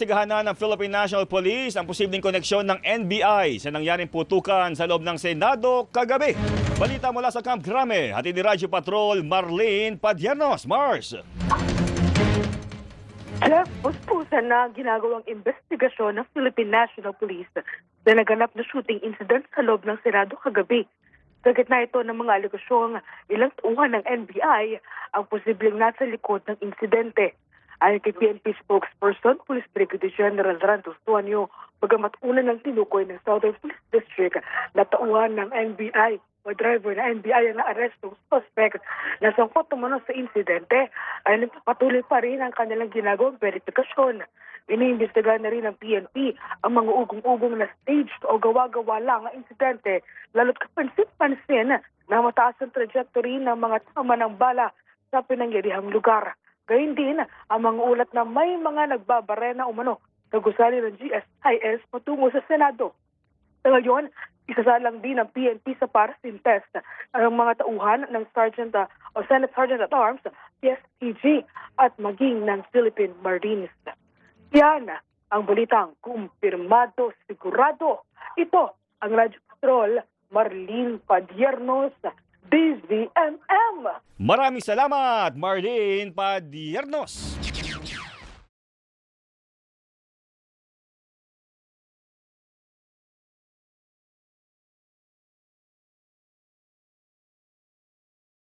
Investigahan ng Philippine National Police ang posibleng koneksyon ng NBI sa nangyaring putukan sa loob ng Senado kagabi. Balita mula sa Camp Grame, hatid ni Radyo Patrol Marlene Padiernos. Mars! Jeff, puspusan na ginagawang investigasyon ng Philippine National Police na naganap na shooting incident sa loob ng Senado kagabi. Sa gitna ito ng mga alegasyong ilang tauhan ng NBI ang posibleng nasa likod ng insidente. Ayon kay PNP spokesperson, Police Brigadier General Rando Suanyo, bagamat una ng tinukoy ng Southern Police District na tauhan ng NBI o driver na NBI ang na-arrestong suspect na sangkot umano sa insidente ay nagpapatuloy pa rin ang kanilang ginagawang verifikasyon. Iniimbestigahan na rin ng PNP ang mga ugong-ugong na staged o gawa-gawa lang ang insidente, lalo't kapansin-pansin na mataas ang trajectory ng mga tama ng bala sa pinangyarihang lugar. Gayun din ang mga ulat na may mga nagbabarena umano sa gusali ng GSIS patungo sa Senado. Sa ngayon, isasalang din ng PNP sa paraffin test ang mga tauhan ng Senate Sergeant at Arms, PSPG at maging ng Philippine Marines. Yan ang balitang kumpirmado, sigurado. Ito ang Radyo Patrol, Marlene Padiernos, DZMM. Maraming salamat, Marlene Padiernos!